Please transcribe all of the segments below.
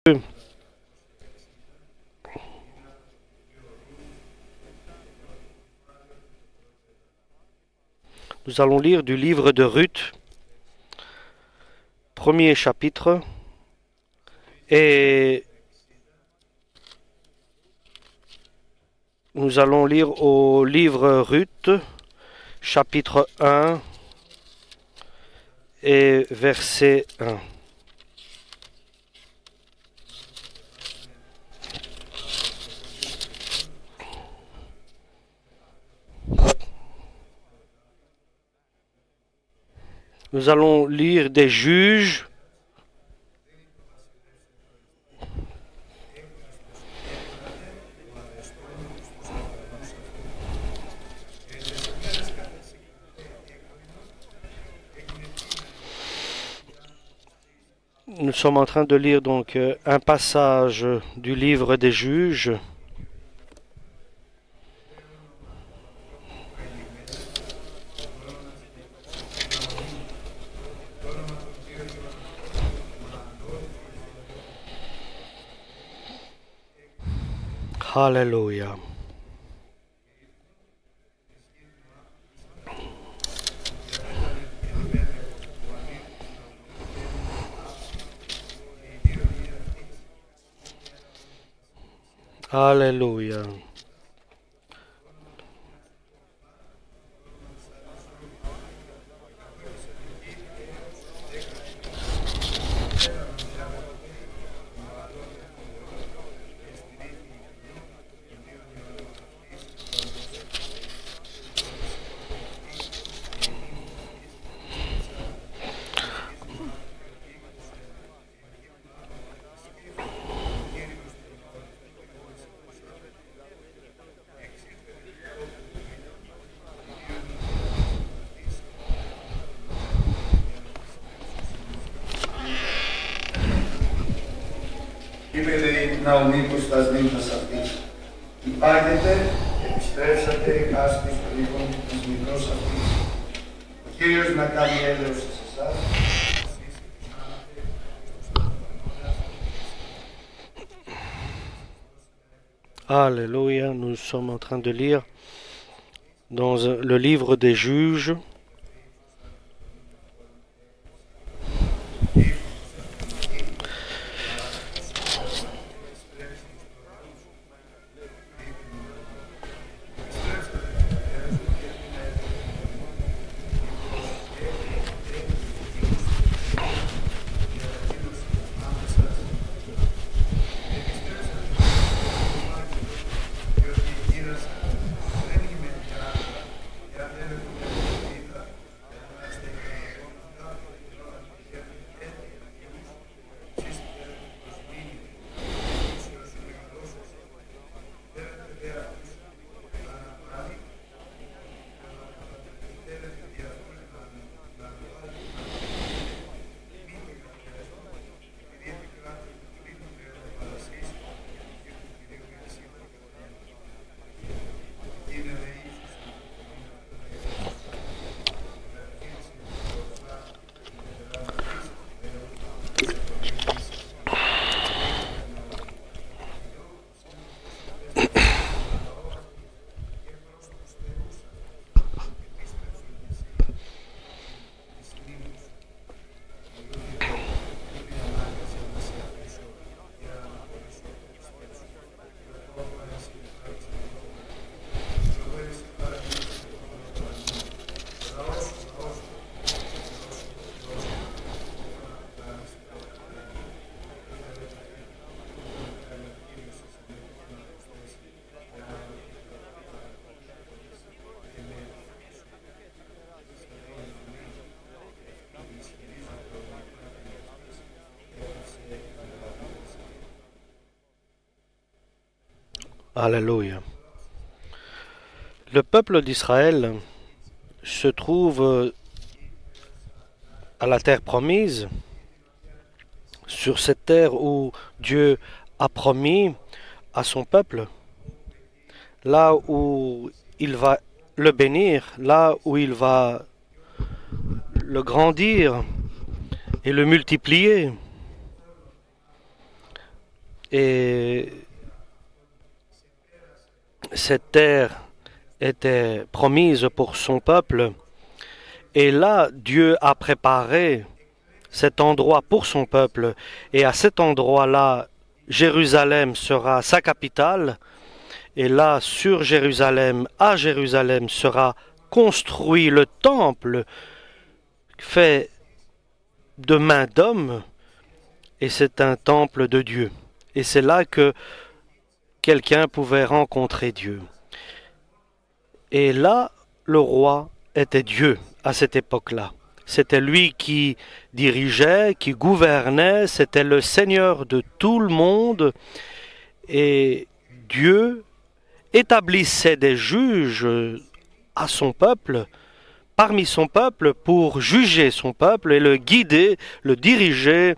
Nous allons lire du livre de Ruth, premier chapitre, et nous allons lire au livre Ruth, chapitre 1 et verset 1. Nous allons lire des juges. Nous sommes en train de lire donc un passage du livre des juges. Alléluia. Alléluia. Είπε λέει να ο μήπως τα νύμφας αυτής. Υπάγετε, επιστρέψατε άσπις των οίκων της μικρός αυτής. Ο Κύριος να κάνει έλεος σε εσάς. Alléluia, nous sommes en train de lire dans le livre des juges. Alléluia. Le peuple d'Israël se trouve à la terre promise, sur cette terre où Dieu a promis à son peuple, là où il va le bénir, là où il va le grandir et le multiplier. Et cette terre était promise pour son peuple. Et là, Dieu a préparé cet endroit pour son peuple. Et à cet endroit-là, Jérusalem sera sa capitale. Et là, sur Jérusalem, à Jérusalem, sera construit le temple fait de main d'homme. Et c'est un temple de Dieu. Et c'est là que quelqu'un pouvait rencontrer Dieu. Et là, le roi était Dieu à cette époque-là. C'était lui qui dirigeait, qui gouvernait, c'était le Seigneur de tout le monde. Et Dieu établissait des juges à son peuple, parmi son peuple, pour juger son peuple et le guider, le diriger,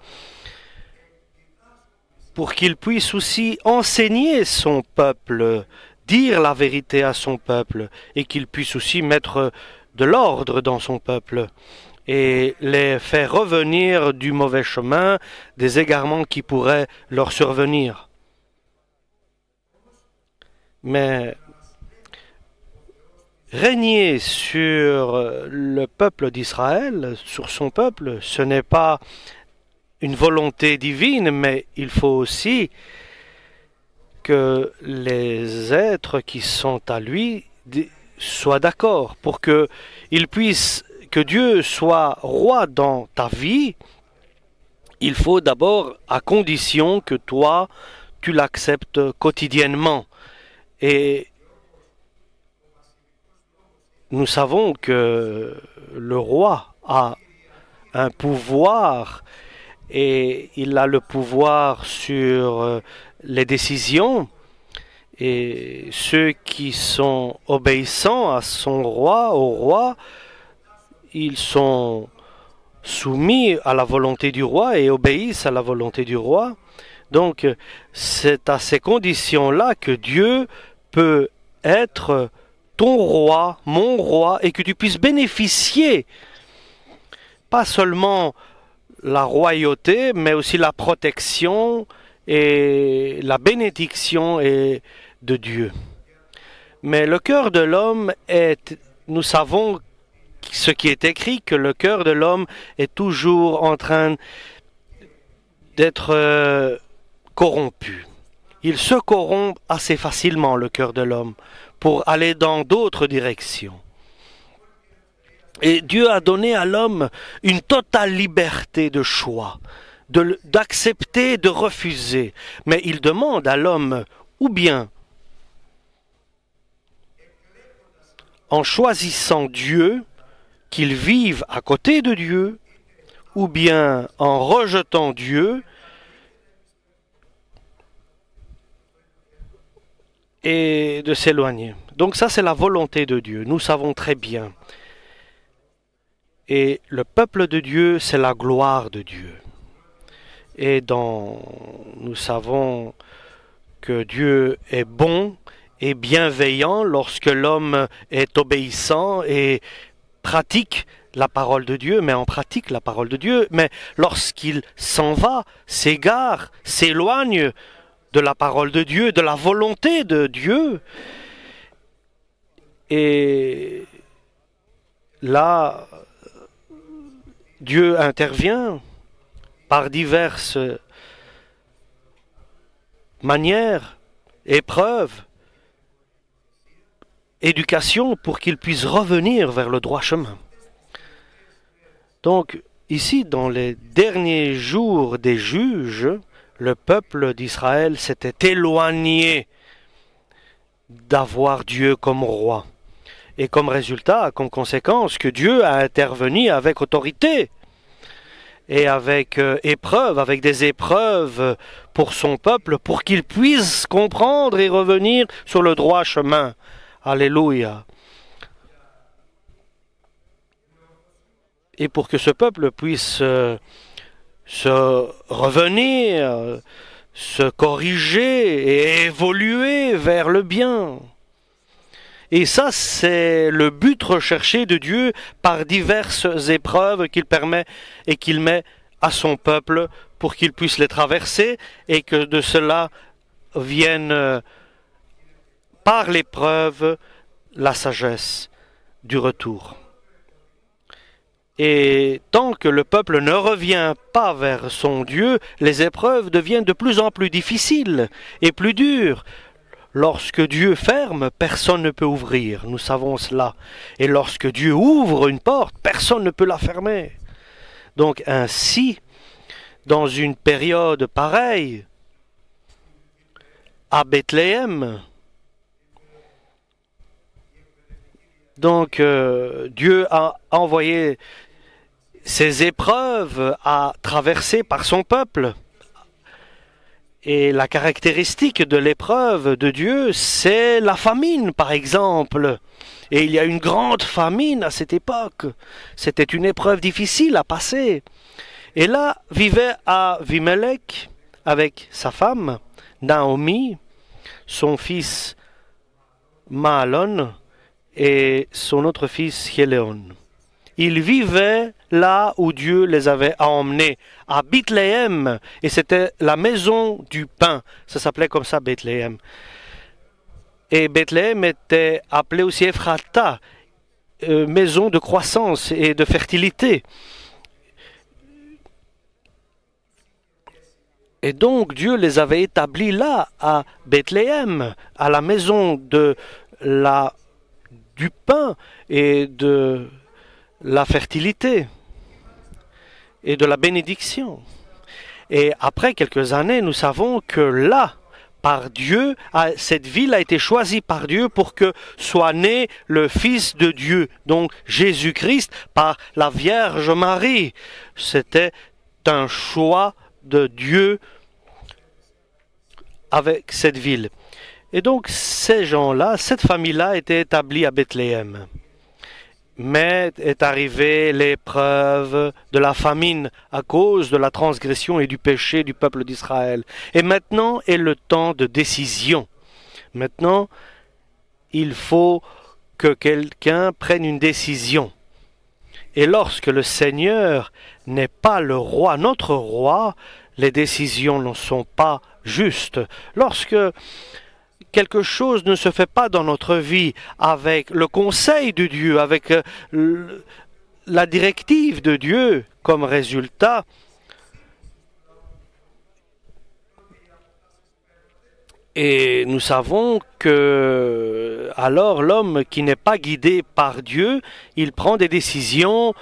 pour qu'il puisse aussi enseigner son peuple, dire la vérité à son peuple, et qu'il puisse aussi mettre de l'ordre dans son peuple, et les faire revenir du mauvais chemin, des égarements qui pourraient leur survenir. Mais régner sur le peuple d'Israël, sur son peuple, ce n'est pas une volonté divine, mais il faut aussi que les êtres qui sont à lui soient d'accord pour que Dieu soit roi dans ta vie. Il faut d'abord, à condition que toi, tu l'acceptes quotidiennement. Et nous savons que le roi a un pouvoir et il a le pouvoir sur les décisions, et ceux qui sont obéissants à son roi, au roi, ils sont soumis à la volonté du roi et obéissent à la volonté du roi. Donc c'est à ces conditions-là que Dieu peut être ton roi, mon roi, et que tu puisses bénéficier pas seulement la royauté, mais aussi la protection et la bénédiction de Dieu. Mais le cœur de l'homme nous savons ce qui est écrit, que le cœur de l'homme est toujours en train d'être corrompu. Il se corrompt assez facilement, le cœur de l'homme, pour aller dans d'autres directions. Et Dieu a donné à l'homme une totale liberté de choix, d'accepter, de refuser. Mais il demande à l'homme, ou bien en choisissant Dieu, qu'il vive à côté de Dieu, ou bien en rejetant Dieu, et de s'éloigner. Donc ça, c'est la volonté de Dieu. Nous savons très bien. Et le peuple de Dieu, c'est la gloire de Dieu. Et nous savons que Dieu est bon et bienveillant lorsque l'homme est obéissant et pratique la parole de Dieu, mais en pratique la parole de Dieu. Mais lorsqu'il s'en va, s'égare, s'éloigne de la parole de Dieu, de la volonté de Dieu, et là, Dieu intervient par diverses manières, épreuves, éducation, pour qu'il puisse revenir vers le droit chemin. Donc, ici, dans les derniers jours des juges, le peuple d'Israël s'était éloigné d'avoir Dieu comme roi. Et comme résultat, comme conséquence, que Dieu a intervenu avec autorité et avec avec des épreuves pour son peuple, pour qu'il puisse comprendre et revenir sur le droit chemin. Alléluia. Et pour que ce peuple puisse se revenir, se corriger et évoluer vers le bien. Et ça, c'est le but recherché de Dieu par diverses épreuves qu'il permet et qu'il met à son peuple pour qu'il puisse les traverser et que de cela vienne par l'épreuve la sagesse du retour. Et tant que le peuple ne revient pas vers son Dieu, les épreuves deviennent de plus en plus difficiles et plus dures. Lorsque Dieu ferme, personne ne peut ouvrir, nous savons cela. Et lorsque Dieu ouvre une porte, personne ne peut la fermer. Donc ainsi, dans une période pareille, à Bethléem, donc Dieu a envoyé ces épreuves à traverser par son peuple. Et la caractéristique de l'épreuve de Dieu, c'est la famine, par exemple. Et il y a une grande famine à cette époque. C'était une épreuve difficile à passer. Et là, vivait Avimelech avec sa femme, Naomi, son fils Mahalon et son autre fils Chéléon. Ils vivaient là où Dieu les avait emmenés, à Bethléem, et c'était la maison du pain. Ça s'appelait comme ça, Bethléem. Et Bethléem était appelée aussi Ephrata, maison de croissance et de fertilité. Et donc Dieu les avait établis là, à Bethléem, à la maison du pain et de la fertilité et de la bénédiction. Et après quelques années, nous savons que là, par Dieu, cette ville a été choisie par Dieu pour que soit né le Fils de Dieu, donc Jésus-Christ, par la Vierge Marie. C'était un choix de Dieu avec cette ville. Et donc ces gens-là, cette famille-là était établie à Bethléem. Mais est arrivée l'épreuve de la famine à cause de la transgression et du péché du peuple d'Israël. Et maintenant est le temps de décision. Maintenant, il faut que quelqu'un prenne une décision. Et lorsque le Seigneur n'est pas le roi, notre roi, les décisions ne sont pas justes. Lorsque quelque chose ne se fait pas dans notre vie avec le conseil de Dieu, avec la directive de Dieu comme résultat, et nous savons que alors l'homme qui n'est pas guidé par Dieu, il prend des décisions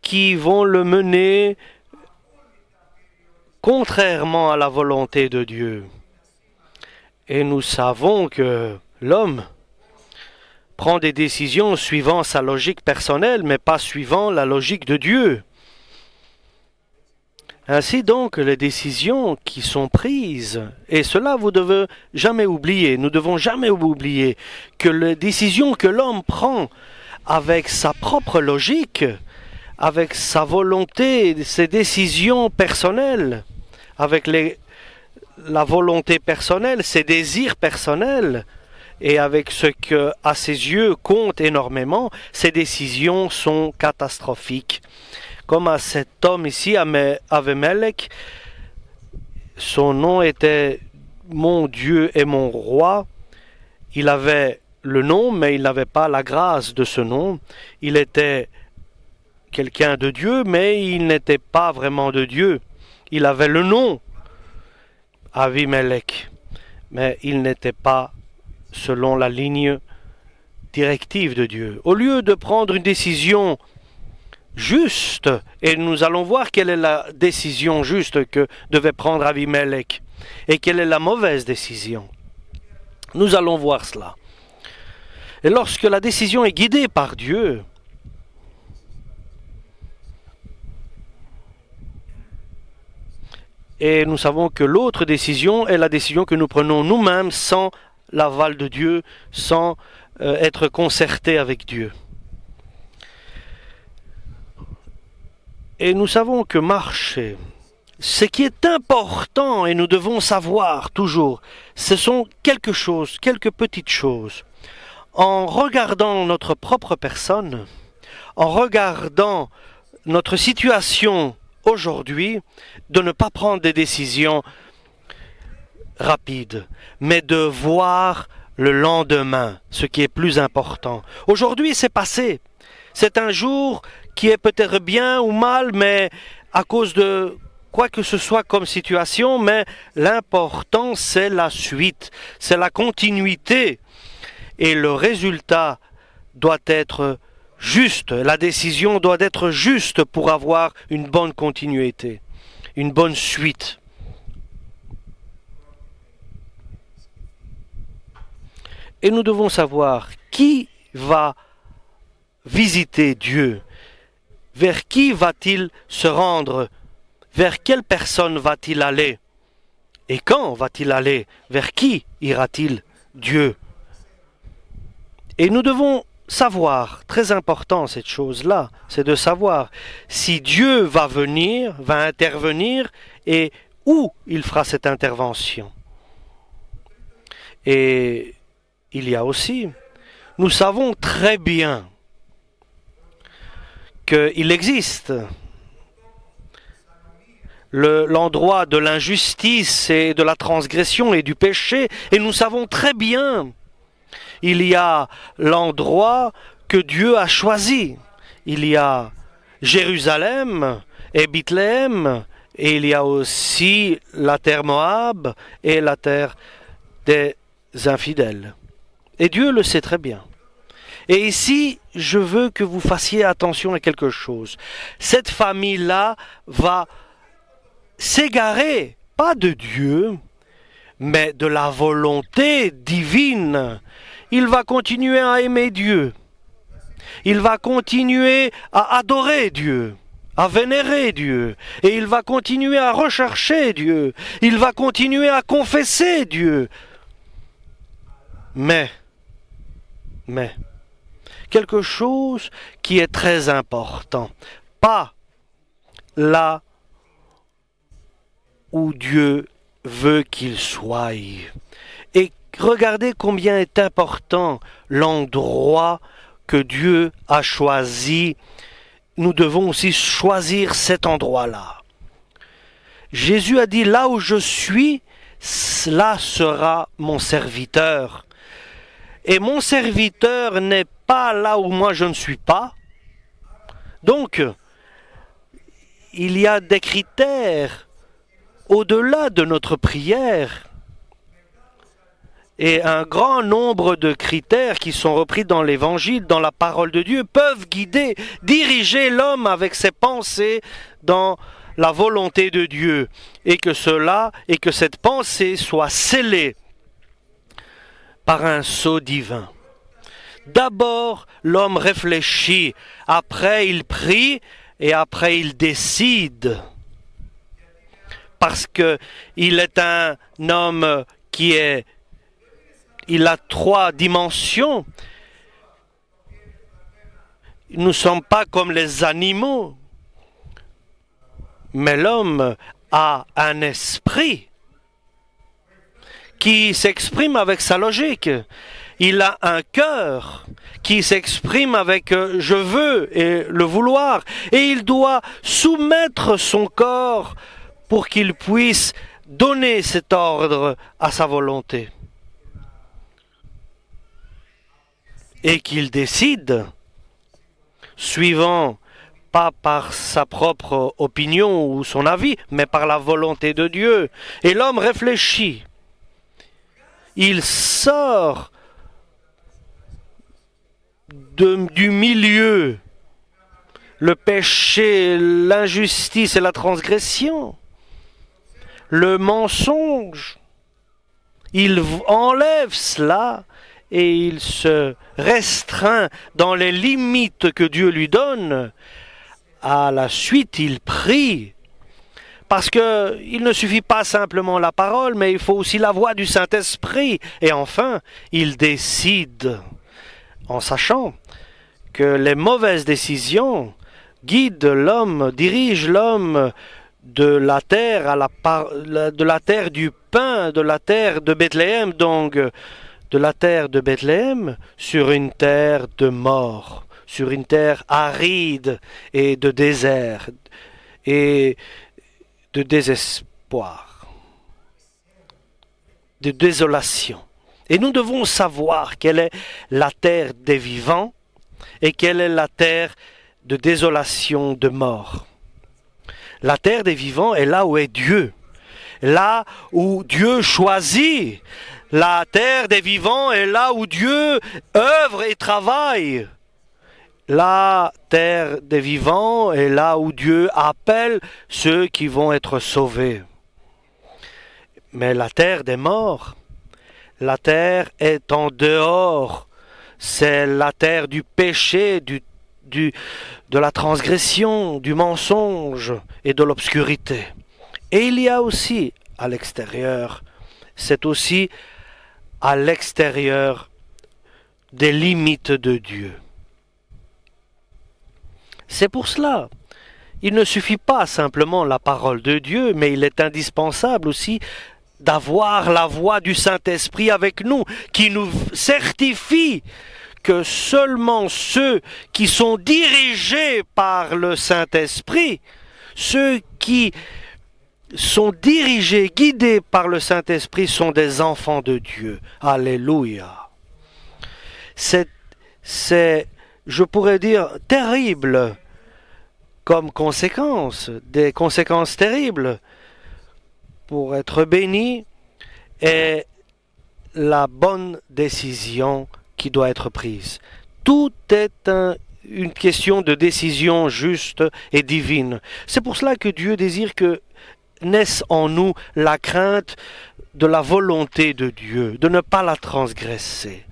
qui vont le mener contrairement à la volonté de Dieu. Et nous savons que l'homme prend des décisions suivant sa logique personnelle, mais pas suivant la logique de Dieu. Ainsi donc, les décisions qui sont prises, et cela vous devez jamais oublier, nous devons jamais oublier que les décisions que l'homme prend avec sa propre logique, avec sa volonté, ses décisions personnelles, avec la volonté personnelle, ses désirs personnels, et avec ce que, à ses yeux, compte énormément, ses décisions sont catastrophiques. Comme à cet homme ici, Avimelech, son nom était « Mon Dieu et mon roi ». Il avait le nom, mais il n'avait pas la grâce de ce nom. Il était quelqu'un de Dieu, mais il n'était pas vraiment de Dieu. Il avait le nom Avimelech, mais il n'était pas selon la ligne directive de Dieu. Au lieu de prendre une décision juste, et nous allons voir quelle est la décision juste que devait prendre Avimelech, et quelle est la mauvaise décision. Nous allons voir cela. Et lorsque la décision est guidée par Dieu, et nous savons que l'autre décision est la décision que nous prenons nous-mêmes sans l'aval de Dieu, sans être concertés avec Dieu. Et nous savons que marcher, ce qui est important et nous devons savoir toujours, ce sont quelques petites choses. En regardant notre propre personne, en regardant notre situation aujourd'hui de ne pas prendre des décisions rapides, mais de voir le lendemain, ce qui est plus important. Aujourd'hui, c'est passé. C'est un jour qui est peut-être bien ou mal, mais à cause de quoi que ce soit comme situation, mais l'important, c'est la suite, c'est la continuité. Et le résultat doit être juste, la décision doit être juste pour avoir une bonne continuité, une bonne suite. Et nous devons savoir qui va visiter Dieu, vers qui va-t-il se rendre, vers quelle personne va-t-il aller, et quand va-t-il aller, vers qui ira-t-il Dieu. Et nous devons savoir, très important cette chose-là, c'est de savoir si Dieu va venir, va intervenir, et où il fera cette intervention. Et il y a aussi, nous savons très bien qu'il existe l'endroit de l'injustice et de la transgression et du péché, et nous savons très bien il y a l'endroit que Dieu a choisi. Il y a Jérusalem et Bethléem, et il y a aussi la terre Moab et la terre des infidèles. Et Dieu le sait très bien. Et ici, je veux que vous fassiez attention à quelque chose. Cette famille-là va s'égarer, pas de Dieu, mais de la volonté divine. Il va continuer à aimer Dieu. Il va continuer à adorer Dieu, à vénérer Dieu. Et il va continuer à rechercher Dieu. Il va continuer à confesser Dieu. Mais, quelque chose qui est très important, pas là où Dieu veut qu'il soit. Et regardez combien est important l'endroit que Dieu a choisi. Nous devons aussi choisir cet endroit-là. Jésus a dit, là où je suis, là sera mon serviteur. Et mon serviteur n'est pas là où moi je ne suis pas. Donc, il y a des critères au-delà de notre prière. Et un grand nombre de critères qui sont repris dans l'Évangile, dans la parole de Dieu, peuvent guider, diriger l'homme avec ses pensées dans la volonté de Dieu. Et que cette pensée soit scellée par un sceau divin. D'abord, l'homme réfléchit, après il prie et après il décide. Parce que il est un homme il a 3 dimensions. Nous ne sommes pas comme les animaux. Mais l'homme a un esprit qui s'exprime avec sa logique. Il a un cœur qui s'exprime avec je veux et le vouloir. Et il doit soumettre son corps pour qu'il puisse donner cet ordre à sa volonté. Et qu'il décide, suivant pas par sa propre opinion ou son avis, mais par la volonté de Dieu. Et l'homme réfléchit. Il sort du milieu, le péché, l'injustice et la transgression, le mensonge. Il enlève cela et il se restreint dans les limites que Dieu lui donne. À la suite, il prie. Parce qu'il ne suffit pas simplement la parole, mais il faut aussi la voix du Saint-Esprit. Et enfin, il décide, en sachant que les mauvaises décisions guident l'homme, dirigent l'homme de la terre de la terre du pain, de la terre de Bethléem, donc de la terre de Bethléem sur une terre de mort, sur une terre aride et de désert et de désespoir, de désolation. Et nous devons savoir quelle est la terre des vivants et quelle est la terre de désolation, de mort. La terre des vivants est là où est Dieu, là où Dieu choisit. La terre des vivants est là où Dieu œuvre et travaille. La terre des vivants est là où Dieu appelle ceux qui vont être sauvés. Mais la terre des morts, la terre est en dehors. C'est la terre du péché, de la transgression, du mensonge et de l'obscurité. Et il y a aussi à l'extérieur, c'est aussi à l'extérieur des limites de Dieu. C'est pour cela, il ne suffit pas simplement la parole de Dieu, mais il est indispensable aussi d'avoir la voix du Saint-Esprit avec nous, qui nous certifie que seulement ceux qui sont dirigés par le Saint-Esprit, ceux qui sont dirigés, guidés par le Saint-Esprit, sont des enfants de Dieu. Alléluia. C'est, je pourrais dire, terrible comme conséquence, des conséquences terribles. Pour être béni est la bonne décision qui doit être prise. Tout est une question de décision juste et divine. C'est pour cela que Dieu désire que naisse en nous la crainte de la volonté de Dieu, de ne pas la transgresser.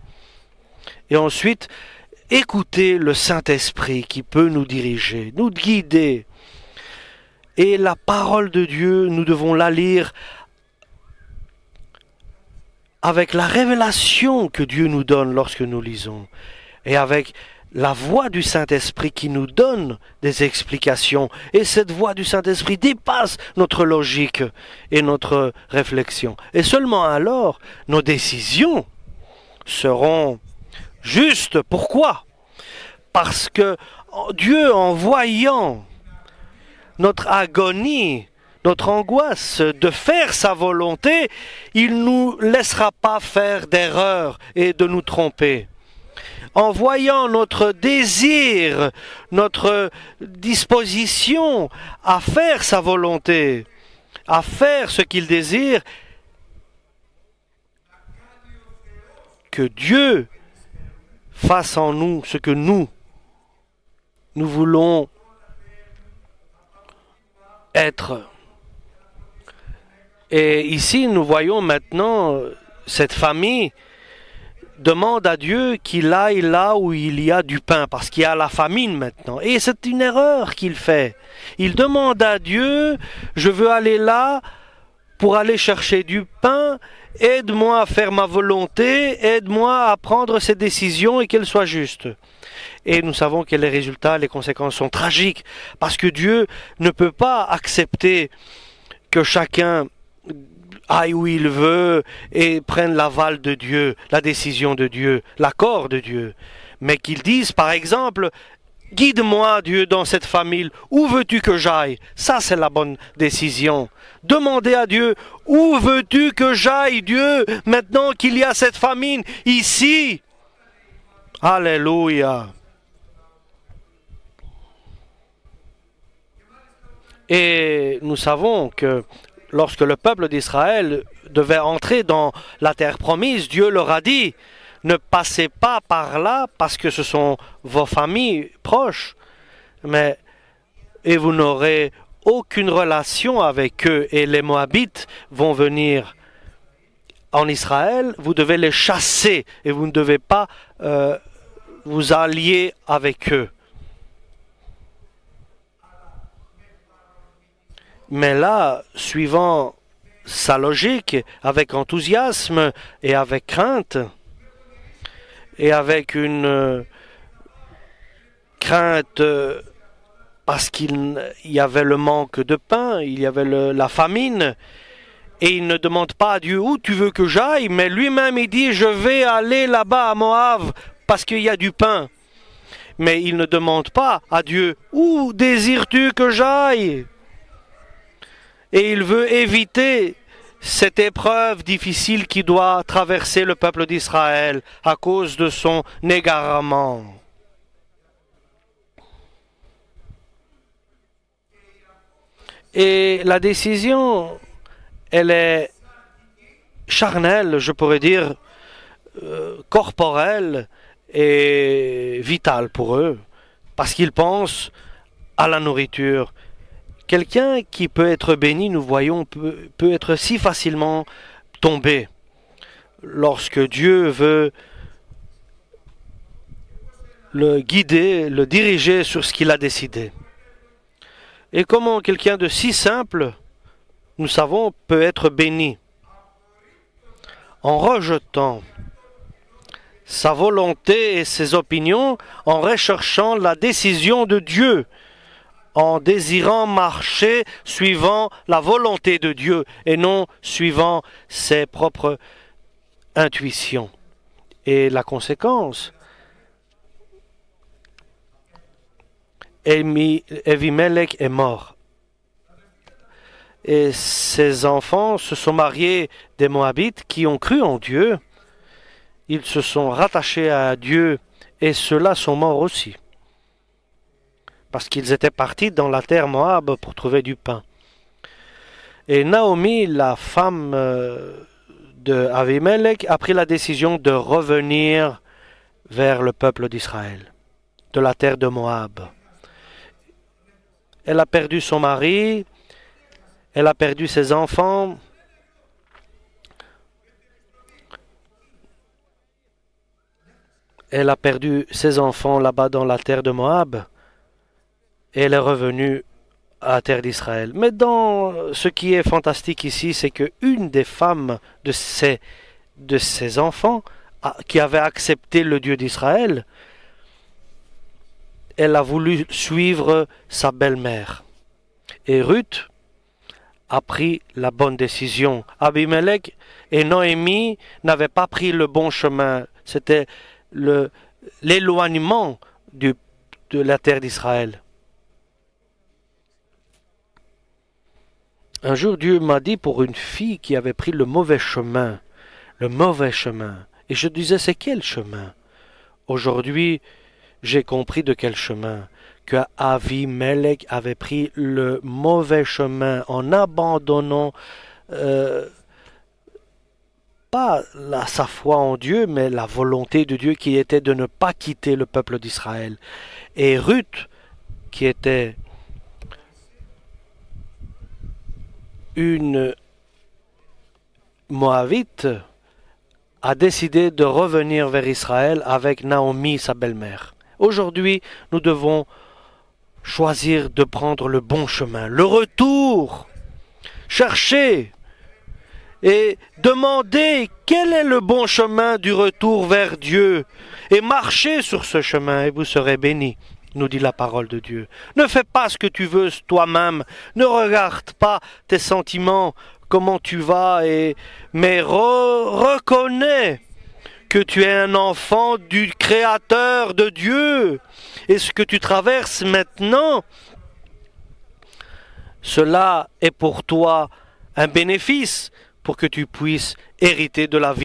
Et ensuite, écouter le Saint-Esprit qui peut nous diriger, nous guider. Et la parole de Dieu, nous devons la lire avec la révélation que Dieu nous donne lorsque nous lisons, et avec la voix du Saint-Esprit qui nous donne des explications. Et cette voix du Saint-Esprit dépasse notre logique et notre réflexion. Et seulement alors, nos décisions seront justes. Pourquoi? Parce que Dieu, en voyant notre agonie, notre angoisse de faire sa volonté, il ne nous laissera pas faire d'erreurs et de nous tromper. En voyant notre désir, notre disposition à faire sa volonté, à faire ce qu'il désire, que Dieu fasse en nous ce que nous voulons être. Et ici, nous voyons maintenant cette famille demande à Dieu qu'il aille là où il y a du pain, parce qu'il y a la famine maintenant. Et c'est une erreur qu'il fait. Il demande à Dieu, je veux aller là pour aller chercher du pain, aide-moi à faire ma volonté, aide-moi à prendre ces décisions et qu'elles soient justes. Et nous savons que les résultats, les conséquences sont tragiques, parce que Dieu ne peut pas accepter que chacun aille où il veut et prenne l'aval de Dieu, la décision de Dieu, l'accord de Dieu. Mais qu'il dise, par exemple, guide-moi, Dieu, dans cette famille, où veux-tu que j'aille? Ça, c'est la bonne décision. Demandez à Dieu, où veux-tu que j'aille, Dieu, maintenant qu'il y a cette famine ici? Alléluia. Et nous savons que lorsque le peuple d'Israël devait entrer dans la terre promise, Dieu leur a dit, ne passez pas par là parce que ce sont vos familles proches, et vous n'aurez aucune relation avec eux, et les Moabites vont venir en Israël, vous devez les chasser et vous ne devez pas vous allier avec eux. Mais là, suivant sa logique, avec enthousiasme et avec crainte, et avec une crainte parce qu'il y avait le manque de pain, il y avait la famine, et il ne demande pas à Dieu où tu veux que j'aille, mais lui-même il dit je vais aller là-bas à Moab parce qu'il y a du pain. mais il ne demande pas à Dieu « Où désires-tu que j'aille ?» Et il veut éviter cette épreuve difficile qui doit traverser le peuple d'Israël à cause de son égarement. Et la décision, elle est charnelle, je pourrais dire, corporelle et vitale pour eux, parce qu'ils pensent à la nourriture. Quelqu'un qui peut être béni, nous voyons, peut être si facilement tombé lorsque Dieu veut le guider, le diriger sur ce qu'il a décidé. Et comment quelqu'un de si simple, nous savons, peut être béni en rejetant sa volonté et ses opinions, en recherchant la décision de Dieu, en désirant marcher suivant la volonté de Dieu et non suivant ses propres intuitions. Et la conséquence, Avimelech est mort. Et ses enfants se sont mariés des Moabites qui ont cru en Dieu. Ils se sont rattachés à Dieu et ceux-là sont morts aussi. Parce qu'ils étaient partis dans la terre Moab pour trouver du pain. Et Naomi, la femme de Avimelech, a pris la décision de revenir vers le peuple d'Israël, de la terre de Moab. Elle a perdu son mari, elle a perdu ses enfants. Elle a perdu ses enfants là-bas dans la terre de Moab. Et elle est revenue à la terre d'Israël. Mais ce qui est fantastique ici, c'est qu'une des femmes de ses enfants, qui avait accepté le Dieu d'Israël, elle a voulu suivre sa belle-mère. Et Ruth a pris la bonne décision. Abimelech et Noémie n'avaient pas pris le bon chemin. C'était l'éloignement de la terre d'Israël. Un jour, Dieu m'a dit pour une fille qui avait pris le mauvais chemin. Et je disais, c'est quel chemin? Aujourd'hui, j'ai compris de quel chemin. Que Avimelech avait pris le mauvais chemin en abandonnant pas sa foi en Dieu, mais la volonté de Dieu qui était de ne pas quitter le peuple d'Israël. Et Ruth, qui était une Moabite, a décidé de revenir vers Israël avec Naomi, sa belle-mère. Aujourd'hui, nous devons choisir de prendre le bon chemin, le retour, chercher et demander quel est le bon chemin du retour vers Dieu et marcher sur ce chemin et vous serez bénis, nous dit la parole de Dieu. Ne fais pas ce que tu veux toi-même, ne regarde pas tes sentiments, comment tu vas, mais reconnais que tu es un enfant du Créateur de Dieu. Et ce que tu traverses maintenant, cela est pour toi un bénéfice pour que tu puisses hériter de la vie.